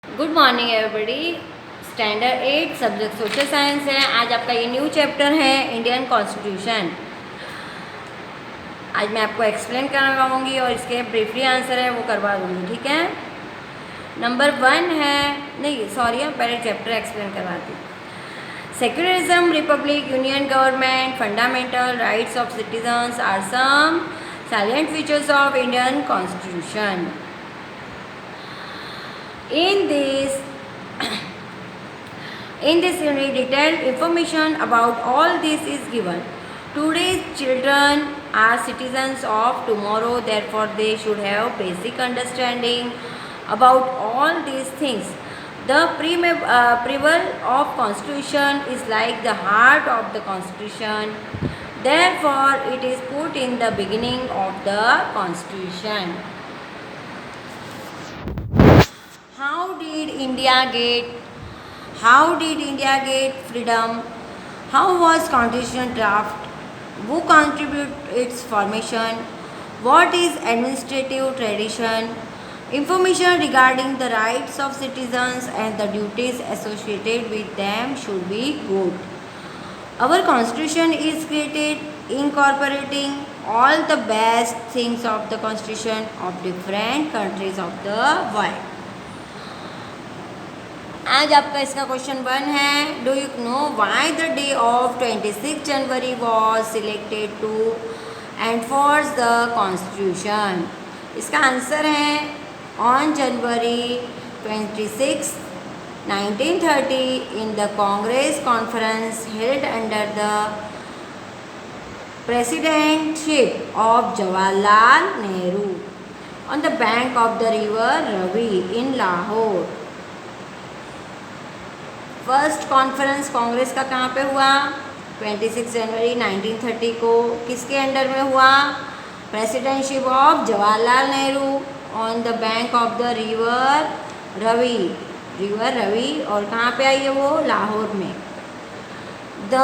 Good morning everybody. Standard 8 subject social science है। आज आपका ये न्यू चैप्टर है इंडियन कॉन्स्टिट्यूशन। आज मैं आपको एक्सप्लेन करवाऊंगी और इसके ब्रीफली आंसर है वो करवा दूंगी, ठीक है। नंबर 1 है, नहीं सॉरी, पहले चैप्टर एक्सप्लेन करवाती हूँ। Secularism, republic, union government, fundamental rights of citizens are some salient features of Indian Constitution. In this unit, detailed information about all this is given. Today's children are citizens of tomorrow, therefore they should have basic understanding about all these things. The preamble of Constitution is like the heart of the Constitution. Therefore, it is put in the beginning of the Constitution. How did India get freedom? How was Constitution draft? Who contributed its formation? What is administrative tradition? Information regarding the rights of citizens and the duties associated with them should be good. Our Constitution is created incorporating all the best things of the Constitution of different countries of the world. आज आपका इसका question 1 है, do you know why the day of 26 January was selected to enforce the constitution. इसका answer है on January 26, 1930 in the Congress conference held under the presidentship of Jawaharlal Nehru on the bank of the river Ravi in Lahore. First conference Congress का कहाँ पे हुआ? 26 जनवरी 1930 को। किसके under में हुआ? Presidentship of Jawaharlal Nehru on the bank of the river Ravi. और कहाँ पे आई है वो? लाहौर में। The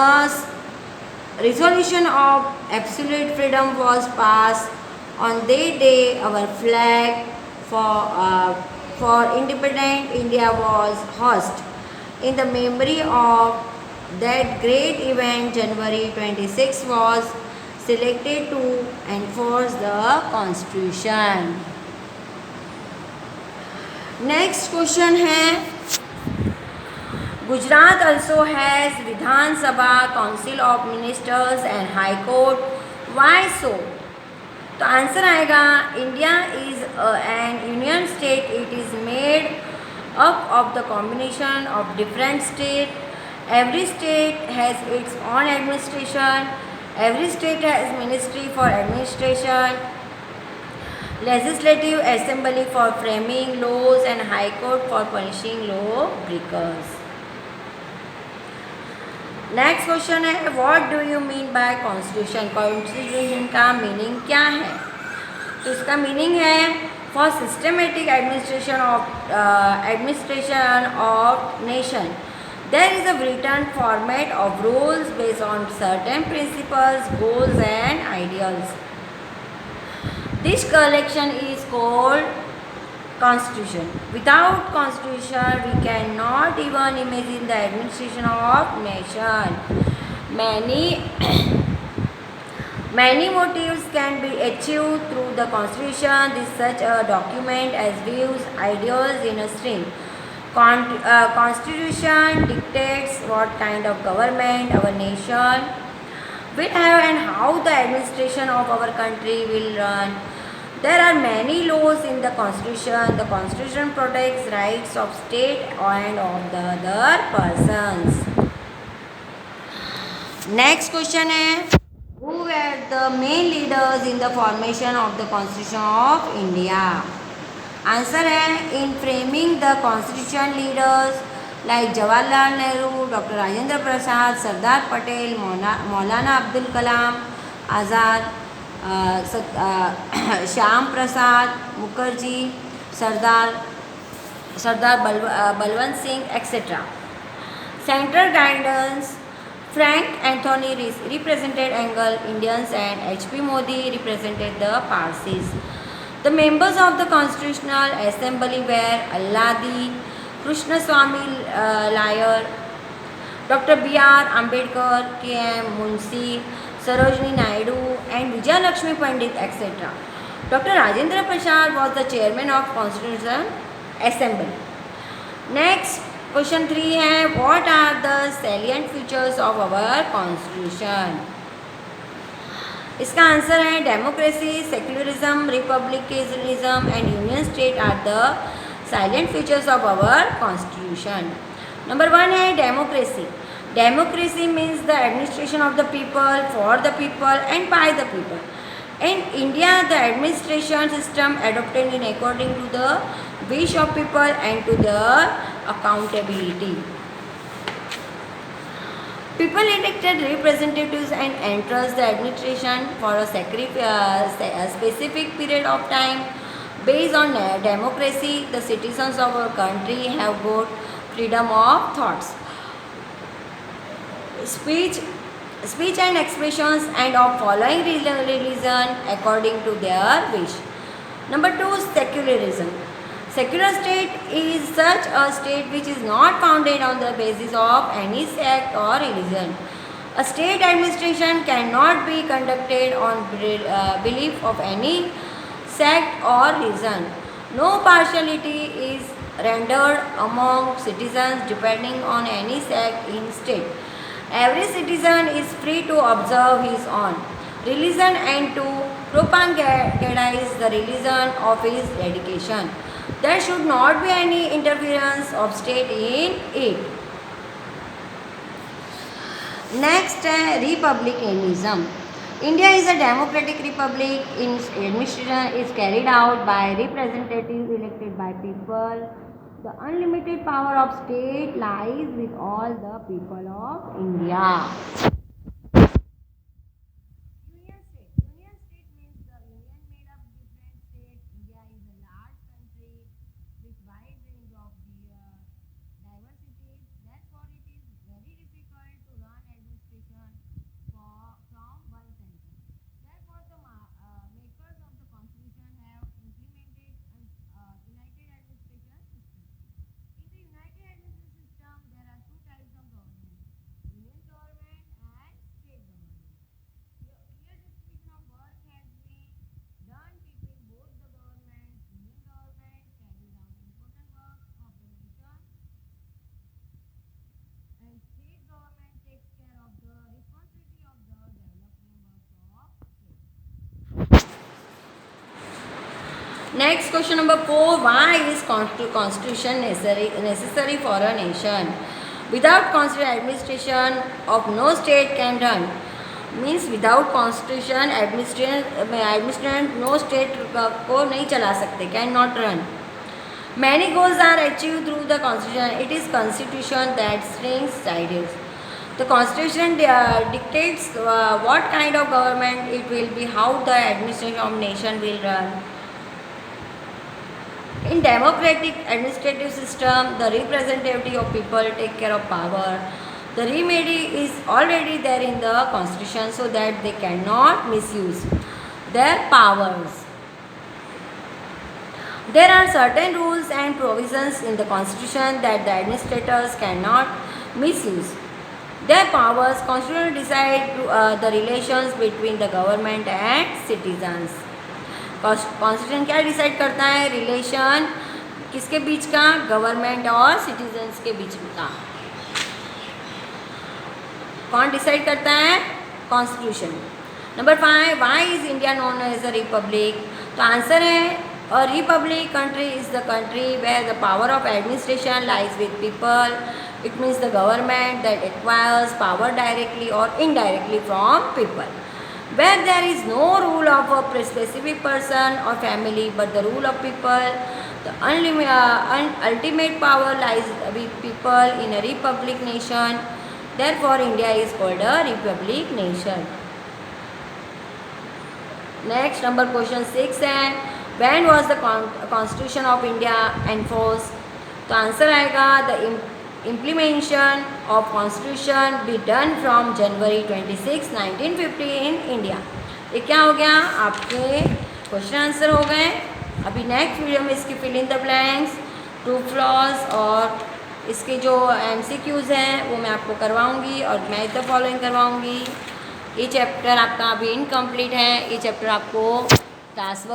resolution of absolute freedom was pass on that day. Our flag for independent India was hoist in the memory of that great event. January 26 was selected to enforce the constitution. Next question है, Gujarat also has Vidhan Sabha, Council of Ministers and High Court. Why so? तो answer आएगा, India is an union state. It is made up of the combination of different state. Every state has its own administration. Every state has ministry for administration, legislative assembly for framing laws and high court for punishing law breakers. Next question है, what do you mean by constitution? Constitution का meaning क्या है? तो इसका meaning है for systematic administration of nation. There is a written format of rules based on certain principles, goals and ideals. This collection is called constitution. Without constitution we cannot even imagine the administration of nation. Many motives can be achieved through the Constitution. This such a document as views, ideas in a stream. Constitution dictates what kind of government our nation will have and how the administration of our country will run. There are many laws in the Constitution. The Constitution protects rights of state and of the other persons. Next question है, who were the main leaders in the formation of the Constitution of India? Answer है, in framing the Constitution leaders like Jawaharlal Nehru, Dr. Rajendra Prasad, Sardar Patel, Maulana Abdul Kalam Azad, Shyam Prasad Mukherjee, Sardar Balwant Singh, etc. Central guidance, Frank Anthony represented Anglo Indians and H.P. Modi represented the Parsis. The members of the Constitutional Assembly were Alladi, Krishnaswamy Iyer, Dr. B.R. Ambedkar, K.M. Munshi, Sarojini Naidu, and Vijayalakshmi Pandit, etc. Dr. Rajendra Prasad was the chairman of Constitutional Assembly. Next, question 3 है, what are the salient features of our constitution? इसका answer है democracy, secularism, republicanism and union state are the silent features of our constitution. Number 1 है democracy. Democracy means the administration of the people, for the people and by the people. In India, the administration system adopted in according to the wish of people and to their accountability. People elected representatives and entrust the administration for a specific period of time. Based on democracy, the citizens of our country have got freedom of thoughts, speech and expressions, and of following religion according to their wish. Number 2, secularism. Secular state is such a state which is not founded on the basis of any sect or religion. A state administration cannot be conducted on belief of any sect or religion. No partiality is rendered among citizens depending on any sect in state. Every citizen is free to observe his own religion and to propagandize the religion of his dedication. There should not be any interference of state in it. Next, republicanism. India is a democratic republic. Its administration is carried out by representatives elected by people. The unlimited power of state lies with all the people of India. Union state. Union state means the union made up different states. India is a large country with wide range of diversities. Therefore, it is very difficult to run administration from one center. Therefore, the makers of the constitution have implemented a united administration system. In the united administration system, there are two types of government: union government and state government. Clear distribution of work has been done between both the governments. Union government carries out important work of the nation, and state government takes care of the responsibility of the development work of state. Next, question number 4. Why is constitution necessary for a nation? Without constitution, administration of no state can run. Means without constitution, administration no state को नहीं चला सकते, cannot run. Many goals are achieved through the constitution. It is constitution that strings ideas. The constitution dictates what kind of government it will be, how the administration of nation will run. In democratic administrative system, the representative of people take care of power. The remedy is already there in the constitution so that they cannot misuse their powers. There are certain rules and provisions in the constitution that the administrators cannot misuse their powers. Constitution decide the relations between the government and citizens. Constitution क्या decide करता है? Relation किसके बीच का? Government और citizens के बीच का. कौन decide करता है? Constitution. Number 5. Why is India known as a republic? तो आंसर है a republic country is the country where the power of administration lies with people. It means the government that acquires power directly or indirectly from people. Where there is no rule of a specific person or family but the rule of people, the ultimate power lies with people in a republic nation. Therefore, India is called a republic nation. Next, number question 6 है, when was the Constitution of India enforced? तो answer आएगा the implementation of constitution be done from January 26, 1950 in India. ये क्या हो गया? आपके question answer हो गए. अभी नेक्स्ट वीडियो में इसकी fill in the blanks, true false और इसके जो MCQs हैं वो मैं आपको करवाऊँगी और मैच द फॉलोइंग करवाऊँगी। ये चैप्टर आपका अभी इनकम्प्लीट है, ये चैप्टर आपको क्लास